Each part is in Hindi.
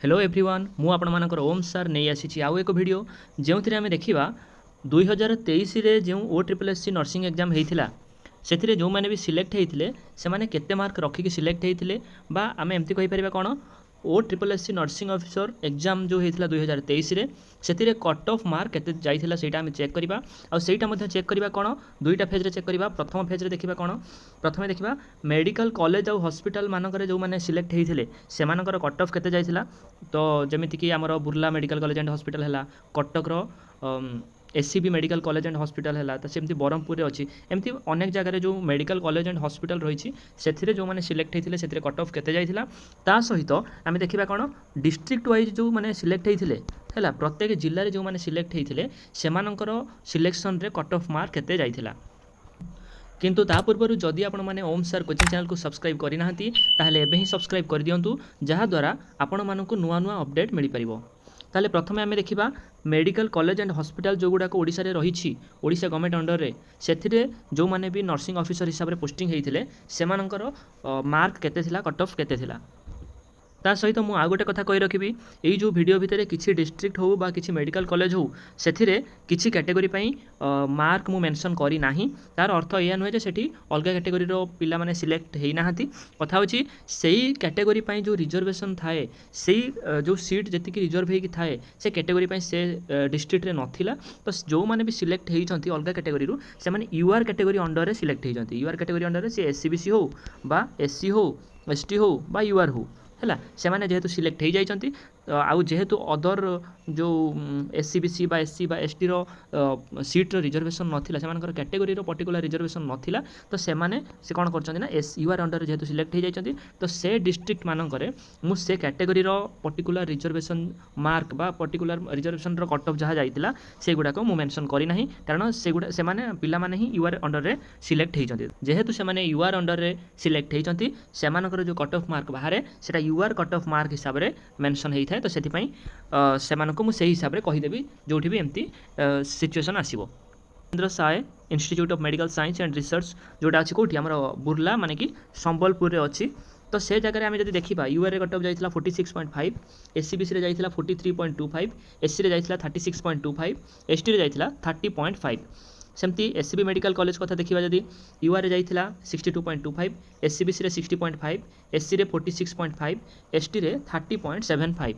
हेलो एवरीवन मु आपण मानकर ओम सर नहीं आसी आउ एक वीडियो जो आम देखा 2023 रे जो OSSC नर्सिंग एग्जाम होता से जो मैंने भी सिलेक्ट होते से केते मार्क रखिक सिलेक्ट होते बा आम एमती कहीपर कौन OSSC नर्सिंग ऑफिसर एग्जाम जो होता 2023 रे से कट ऑफ मार्क केते जाइथिला सेटा आम चेक करबा आ सेटा मध्ये चेक करबा कोन दुईटा फेज रे चेक करबा। प्रथम फेज रे देखिबा कोन प्रथमे देखिबा मेडिकल कॉलेज और हॉस्पिटल मानकर जो माने सिलेक्ट होइथिले से मानकर कट ऑफ केते जाइथिला। तो जेमिति कि हमर Burla medical college and hospital हैला कटक रो SCB medical college and hospital है तो सेमती ब्रह्मपुर अच्छी एमती अनेक जगह जो मेडिकल कॉलेज एंड हॉस्पिटल रही से जो मैंने सिलेक्ट होते से कट ऑफ केते जाइथिला। ता सहित आम देखा कौन डिस्ट्रिक्ट वाइज जो मैंने सिलेक्ट होते है प्रत्येक जिले में जो मैंने सिलेक्ट होते से सिलेक्शन रे कट ऑफ मार्क केते जाइथिला। किंतु ता पूर्व जदि आपण मैंने ओम सर कोचिंग चैनल को सब्सक्राइब करना ताहले एबे ही सब्सक्राइब कर दियंतु जहाँद्वारा आपण मानक नुआ नुआ अपडेट मिल पारिबो। ताले प्रथमे आम देखा मेडिकल कॉलेज एंड हॉस्पिटल जो गुड़ाक ओडिशा रे रही ओडिशा गवर्नमेंट अंडर रे से जो माने भी नर्सिंग ऑफिसर हिसाब से पोस्टिंग होते से मार्क केते थिला कट ऑफ केते थिला। ता सहित मु आ गोटे कथा कही रखी यही जो वीडियो भितर किसी डिस्ट्रिक्ट हो बा किसी मेडिकल कॉलेज हो से किसी कैटेगरी मार्क मु मेंशन करी नाही। तार अर्थ यह नुहे सेठी अलग कैटेगरी रो पिला माने सिलेक्ट हेई नाहांती। कथा होची सेही कैटेगरी जो रिजर्वेशन थाए सेही जो सीट जेतिकी रिजर्व हेकी थाए से कैटेगरी से डिस्ट्रिक्ट रे नथिला। तो जो माने भी सिलेक्ट हेइचंती अलग कैटेगरी रू से माने यूआर कैटेगरी अंडर रे सिलेक्ट हेइचंती। यूआर कैटेगरी अंडर रे से SCBC हो बा SC हो ST हो बा यूआर हो है से माने जेहेतु सिलेक्ट हो जाइछंती आउ जेहेतु अदर जो SCBC बा SC बा ST रो सीट रो रिजर्वेशन नथिला से कैटेगरी रो पर्टिकुलर रिजर्वेशन नथिला। तो से माने से कोन करछंती ना यूआर अंडर जेहेतु सिलेक्ट हो जाइछंती तो से डिस्ट्रिक्ट मानकरे मु से कैटेगरी रो पर्टिकुलर रिजर्वेशन मार्क बा पर्टिकुलर रिजर्वेशन रो कट ऑफ जहा जाइतिला से गुडा को मु मेंशन करी नाही कारण से गुडा से माने पिला माने ही यूआर अंडर रे सिलेक्ट हेइछंती। जेहेतु से माने यूआर अंडर रे सिलेक्ट हेइछंती से मानकर जो कट ऑफ मार्क बाहरे सेटा यूआर कट ऑफ मार्क हिसाब रे मेंशन हेइ तो से मुझे हिसाब से कहीदेवी जो भी एमती सिचुएसन आसो। केन्द्र Sai institute of medical science and research जोटा अच्छी कौटी आम बुर्ला माने कि संबलपुर अच्छी। तो से जगह आम जब देखा यूआर कट ऑफ जाइला 46.5 SCBC रे जाइला 43.25 SC रे जाइला 36.25 ST रे जाइला 30.5 सेमती SCB मेडिकल कॉलेज कथा देखा जदि यूआर जाइला 62.25 SCBC रे 60.5 SC रे 46.5 ST रे 30.75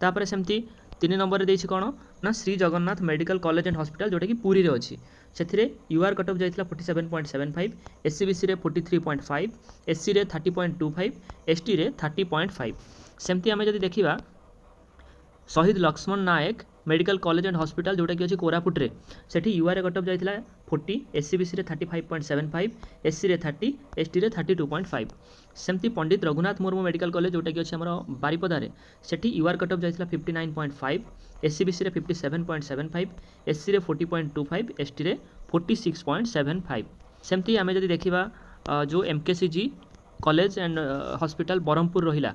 तापर सेमती 3 नंबर देछि कोन ना Shri Jagannath medical college and hospital जोटा कि पुरी रे अछि से यूआर कट ऑफ जाइला 47.75 SCBC रे 43.5 SC रे 30.25 ST रे 30.5 सेमती आमे जदि देखिबा शहीद लक्ष्मण नायक मेडिकल कॉलेज एंड हॉस्पिटल जोटा कि अच्छी कोरापुट रे सेठी यूआर कट ऑफ जाइला 40 SCBC रे 35.75 SC रे 30 ST रे 32.5 सेमती पंडित रघुनाथ मुर्मू मेडिकल कॉलेज जोटा कि अच्छे आम बारिपदारे सेठी यूआर कट ऑफ जाइला 59.5 SCBC रे 57.75 SC रे 40.25 ST रे 46.75 सेमती आमे जदि देखिबा जो MKCG college and hospital Brahmapur रहिला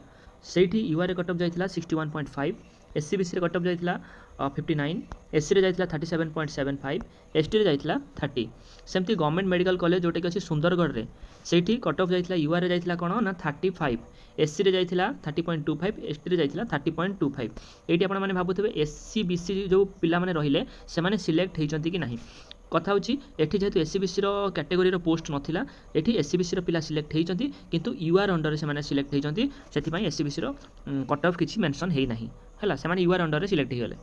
सेठी यूआर कट ऑफ जाइला 61.5 SCBC रे कट ऑफ जाइला 59 SC रे जाइला 37.75 ST रे जाइला 30 सेमती गवर्नमेंट मेडिकल कॉलेज जोटा कि अच्छी सुंदरगढ़ रे सेठी कट ऑफ जाइला यूआर रे जाइला कोन ना 35 SC रे जाइला 30.25 ST रे जाइला 30.25 एटी आपण माने भाबुथबे SCBC जो पिला माने रहिले से माने सिलेक्ट हेइचंती कि नाही। कथा होची एठी जेहेतु SCBC रो कैटेगरी रो पोस्ट नथिला एठी SCBC रो पिला सिलेक्ट हेइचंती किंतु यूआर अंडर से माने सिलेक्ट हेइचंती सेति पई SCBC रो कट ऑफ किछि मेंशन हेइ नाही हैला से माने यूआर अंडर रे सिलेक्ट हेगले।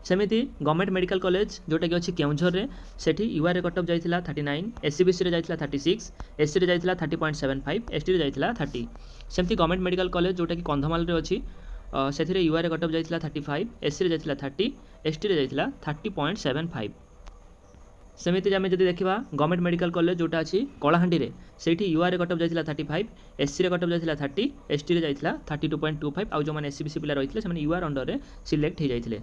सेमिति गवर्नमेंट मेडिकल कॉलेज जोटा कि अच्छी केउझर रे सेठी यूआर कट ऑफ जाइला 39 SCBC रे जाइला 36 SC रे जाइला 30.75 ST रे जाइला 30 सेमती गवर्नमेंट मेडिकल कॉलेज जोटा कि कंधमाल रे अच्छी सेथिरे यूआर कट ऑफ जाइला 35 SC रे जाइला 30 ST रे जाइला 30.75 सेमिति आम जब देखा गवर्नमेंट मेडिकल कॉलेज जोटा अच्छी कलाहांडी रे सेठी यूआर कट ऑफ जाइला 35 SC रे कट ऑफ जाइला 30 ST रे जाइला 32.25 आउ जो माने SCBC पिला रहितले से माने यूआर अंडर रे सिलेक्ट हो जाइतले।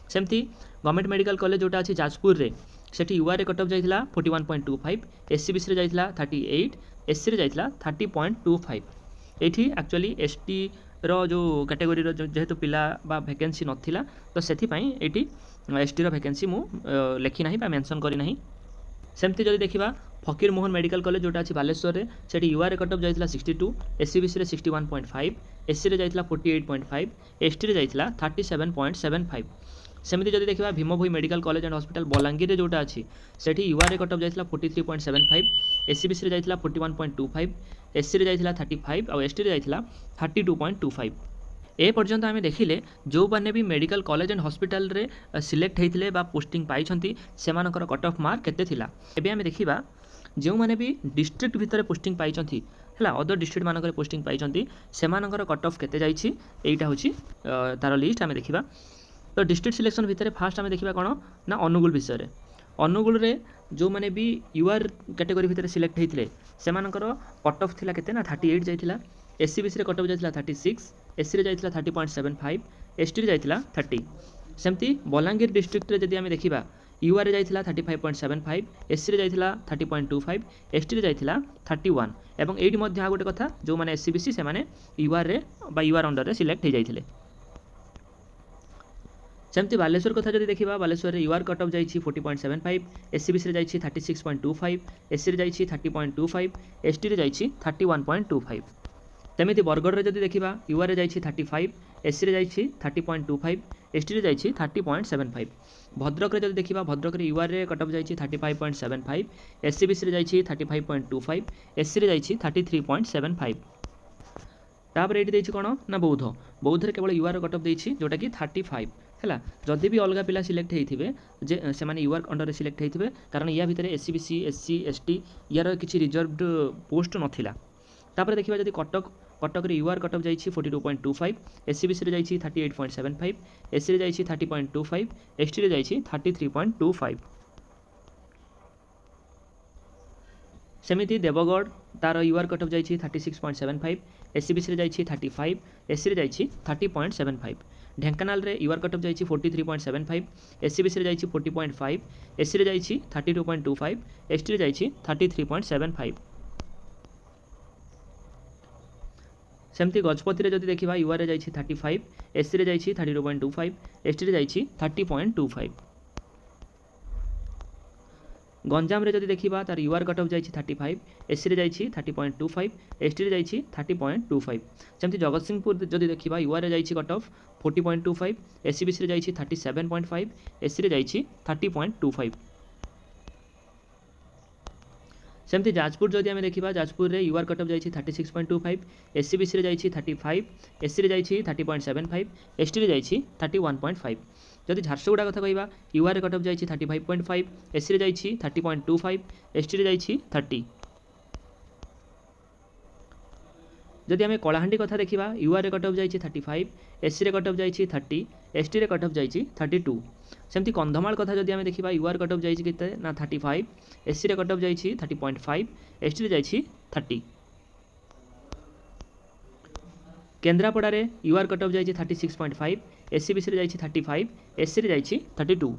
सेमती गवर्नमेंट मेडिकल कॉलेज जोटा अच्छी जाजपुर रे सेठी यूआर कट ऑफ जाइला 41.25 SCBC रे जाइला 38 SC रे जाइला 30.25 एठी एक्चुअली ST रो जो कैटेगरी रो जेहेतु पिला बा वैकेंसी नथिला तो सेथि पई एठी ST रो वैकेंसी मु लेखि नाही बा मेंशन करी नाही। सेमती जदि देखिबा फकीर मोहन मेडिकल कॉलेज जोटा अच्छी बालेश्वर में से यूआर कट ऑफ जाइए 62, एससीबीसी रे 61.5, एससी रे जाइए 48.5, एसटी रे जाइए 37.75। सेमती जदि देखा Bhima Bhoi medical college and hospital Balangir रे जोटा अच्छी से यूआर कट ऑफ जाइए 43.75, एससीबीसी रे जाइए 41.25, एससी रे जाइए 35 और एसटी रे जाइए 32.25। ए पर्यंत आम देखिले जो मैंने भी मेडिकल कॉलेज एंड हॉस्पिटल रे सिलेक्ट होते पोस्टिंग पाई से कट ऑफ मार्क केते थिला। एबे आम देखा जो मैंने भी डिस्ट्रिक्ट भितर पोस्टिंग पाई है अदर डिस्ट्रिक्ट मानक पोस्टिंग पाई से कट ऑफ केते जाइछि एटा होछि तार लिस्ट आम देखा। तो डिस्ट्रिक्ट सिलेक्शन भितर फास्ट आम देखा कौन ना अनुगुल विषय में। अनुगुल रे जो मैंने भी यूआर कैटेगरी भितर सिलेक्ट होते से कट ऑफ थिला केते ना 38 जाइथिला, एससीबीसी रे कट ऑफ जाइथिला 36, एससी रे जाइथिला 30.75, एसटी रे जाइथिला 30। सेमती बलांगीर डिस्ट्रिक्ट रे जदि आमे देखिबा यूआर रे जाइथिला 35.75, एससी रे जाइथिला 30.25, एसटी रे जाइथिला 31। एवं एठी मध्ये आ गोटे कथा जो माने एससीबीसी से माने यूआर रे बा यूआर अंडर रे सिलेक्ट हो जाइथिले। सेमती बालेश्वर कथा जदि देखिबा बालेश्वर रे यूआर कट ऑफ जाइछि 40.75, एससीबीसी रे जाइछि 36.25, एससी रे जाइछि 30.25, एसटी रे जाइछि 31.25। तेमिति बरगढ़ रे जदि देखिबा यूआर रे जाइछि 35, एससी रे जाइछि 30.25, एसटी रे जाइछि 30.75। भद्रक रे जदि देखिबा भद्रक रे यूआर रे कट ऑफ जाइछि 35.75, एससीबीसी रे जाइछि 35.25, एससी रे जाइछि 33.75। तापर एठी देछि कोन ना बौद्ध, बौद्ध रे केवल यूआर कट ऑफ देछि जोटा कि 35 है। जदि भी अलग पिला सिलेक्ट होइथिबे जे से माने यूआर अंडर रे सिलेक्ट होइथिबे कारण या भितर एससीबीसी एससी एसटी यार किछि रिजर्व्ड पोस्ट नथिला। तापर देखिबा जदि कटक रे यूआर कट ऑफ जाइछि 42.25, एससीबीसी रे जाइछि 38.75, एससी रे जाइछि 30.25, एसटी रे जाइछि 33.25। सेमिति देवगढ़ तार यूआर कट ऑफ जाइछि 36.75, एससीबीसी रे जाइछि 35, एससी रे जाइछि 30.75। ढेंकानाल रे यूआर कट ऑफ जाइछि 43.75, एससीबीसी रे जाइछि 40.5, एससी रे जाइछि 32.25, एसटी रे जाइछि 33.75। सेमती गजपति रे जदि देखिबा यूआर रे जाइछि 35, एससी रे जाइछि 32.25, एसटी रे जाइछि 30.25। गंजाम रे जदि देखिबा तार यूआर कट ऑफ जाइछि 35, एससी रे जाइछि 30.25, एसटी रे जाइछि 30.25। सेमती जगतसिंहपुर जदि देखिबा यूआर रे जाइछि कट ऑफ 40.25, एससीबीसी रे जाइछि 37.5, एससी रे जाइछि 30.25। सेमती जाजपुर जदि आमे देखिबा जाजपुर रे यूआर कट ऑफ जाइछि 36.25, एससीबीसी रे जाइछि 35, एससी रे जाइछि 30.75, एसटी रे जाइछि 31.5। जदि झारसुगुड़ा कथा कहबा यूआर कट ऑफ जाइछि 35.5, एससी रे जाइछि 30.25, एसटी रे जाइछि 30। जदि आमे कलाहांडी कथा देखिबा यूआर कट ऑफ जाइछि 35, एससी रे कट ऑफ जाइछि 30, एसटी रे कट ऑफ जाइछि 32। सेमती कंधमाल कथा जदि आमे देखिबा यूआर कट ऑफ जाइछि केते ना 35, एससी रे कट ऑफ जाइछि 30.5, एसटी रे जाइछि 30। केन्द्रापड़ा रे यूआर कट ऑफ जाइछि 36.5, एससीबीसी रे जाइछि 35, एससी रे जाइछि 32।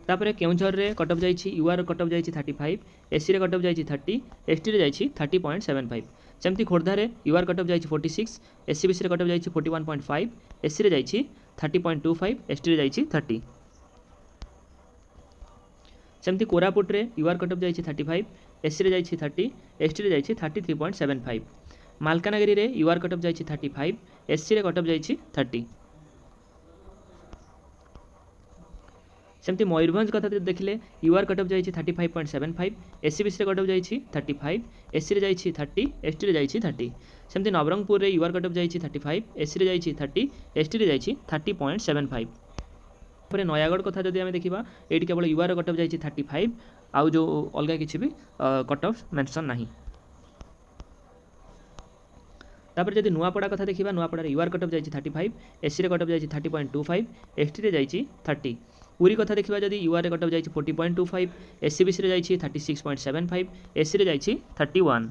तापरे केउंझर रे कट ऑफ जाइछि यूआर कट ऑफ जाइछि 35, एससी रे कट ऑफ जाइछि 30, एसटी रे जाइछि 30.75। सेमती खोर्धा रे यूआर कट ऑफ जाइछि 46, एससीबीसी रे कट ऑफ जाइछि 41.5, एससी रे जाइछि 30.25, एसटी रे जाइछि 30। सेमती कोरापुट रे यूआर कट ऑफ जाइछि 35, एससी रे जाइछि 30, एसटी रे जाइछि 33.75। मालकानगिरी रे यूआर कट ऑफ जाइछि 35, एससी रे कट ऑफ जाइछि 30। सेमती मयूरभंज कथा देखिले यूआर कट ऑफ जाइछि 35.75, एससीबीसी रे कट ऑफ जाइछि 35, एससी रे जाइछि 30, एसटी रे जाइछि 30। सेमती नवरंगपुर रे यूआर कट ऑफ जाइछि 35, एससी रे जाइछि 30, एसटी रे जाइछि 30.75। तापर नयागढ़ कथा जदि आमे देखिबा एठी केवल यूआर कट ऑफ जाइछि 35 आउ जो अलगा किछि भी कट ऑफ मेंशन नाही। तापर जदि नुआपड़ा कथा देखिबा नुआपड़ा रे यूआर कट ऑफ जाइछि 35, एससी रे कट ऑफ जाइछि 30.25, एसटी रे जाइछि 30। पुरी कथा देखिबा जदि यूआर रे कट ऑफ जाइछि 40.25, एससीबीसी रे जाइछि 36.75, एससी रे जाइछि 31।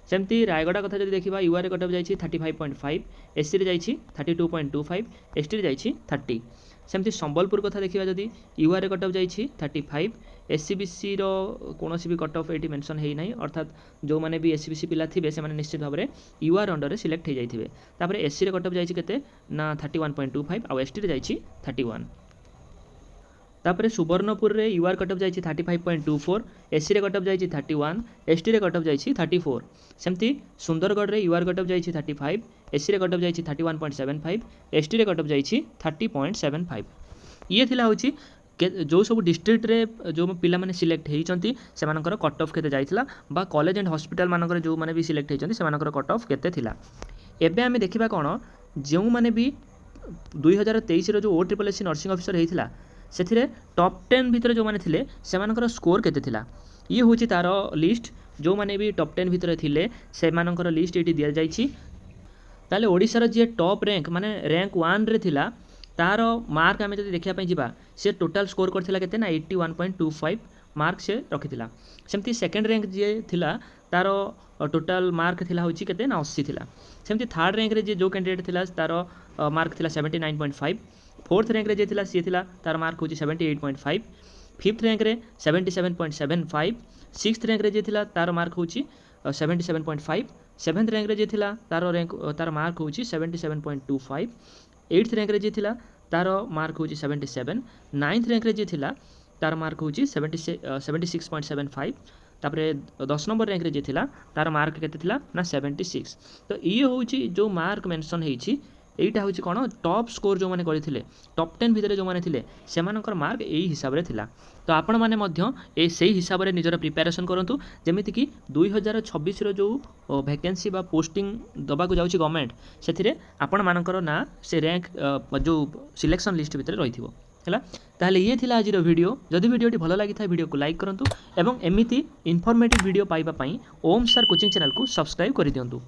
सेमती रायगड़ा कथा जदि देखिबा यूआर रे कट ऑफ जाइछि 35.5, एससी रे जाइछि 32.25, एसटी रे जाइछि 30। सेमती संबलपुर कथा देखिबा जदि यूआर रे कट ऑफ जाइछि 35, एससीबीसी रो कोनोसी भी कट ऑफ एटी मेंशन हेई नाही अर्थात जो माने भी एससीबीसी पिला थिबे से माने निश्चित भाव में यूआर अंडर रे सिलेक्ट हे जाइथिबे तापर एससी रे कट ऑफ जाइछि केते ना 31.25 आ एसटी रे जाइछि 31 तापर सुवर्णपुर रे यूआर कट ऑफ जाइछि 35.24 एससी रे कट ऑफ जाइछि 31 एसटी रे कट ऑफ जाइछि 34 सेमती सुंदरगढ़ रे यूआर कट ऑफ जाइछि 35 एससी रे कट ऑफ जाइछि 31.75 एसटी रे कट ऑफ जाइछि 30.75 ये थिला होछि जो सब डिस्ट्रिक्ट रे जो पिला माने सिलेक्ट हेइचंती से मानकर कट ऑफ केते जाइथिला बा कॉलेज एंड हॉस्पिटल मानकर जो माने भी सिलेक्ट हेइचंती से मानकर कट ऑफ केते थिला एबे हमें देखिबा कोन जो माने भी 2023 रो जो OSSC नर्सिंग ऑफिसर हेइथिला सेथिरे टॉप 10 भितर जो माने थिले से मानकर स्कोर केते थिला ये होछि तारो लिस्ट जो माने भी टॉप 10 भितर थिले से मानकर लिस्ट एटी दिया जाइछि ताले ओडिसा रो जे टॉप रैंक माने रैंक 1 रे थिला तार मार्क आम जब देखा जा सी टोटाल स्कोर करथिला केते ना 81.25 मार्क से रखिथिला सेमती सेकंड रैंक जे थिला तार टोटाल मार्क थिला होची केते ना 80 थिला सेमती थर्ड रैंक रे जे जो कैंडिडेट थिला तार मार्क थिला 79.5 फोर्थ रैंक रे जे थिला सी थिला तार मार्क होची 78.5 फिफ्थ रैंक रे 77.75 सिक्स्थ रैंक रे जे थिला तार मार्क होची 77.5 सेवेंथ रैंक रे जे थिला तार मार्क होची 77.25 एट्थ रैंक रे जे थिला तार मार्क होची 77 नाइन्थ रैंक रे जे थिला तार मार्क होची 76.75 तापरे 10 नंबर रैंक रे जे थिला तार मार्क केते थिला ना 76 तो ये होची जो मार्क मेंशन हेची एटा होची कोन टॉप स्कोर जो माने करिथिले टॉप 10 भितरे जो माने थिले से मानकर मार्क एई हिसाब रे थिला तो आपण माने मध्य ए सेही हिसाब रे निजर प्रिपरेशन करंतु जेमिति कि 2026 रो जो वैकेंसी बा पोस्टिंग दबा को जाउची गवर्नमेंट सेथिरे आपण मानकर ना से रैंक जो सिलेक्शन लिस्ट भितरे रहिथिबो हैला ताले ये थिला आज रो वीडियो जदि वीडियोटी भलो लागि था वीडियो को लाइक करंतु एवं एमिति इन्फॉर्मेटिव वीडियो पाइबा पई ओम सर कोचिंग चैनल को सब्सक्राइब करि दियंतु।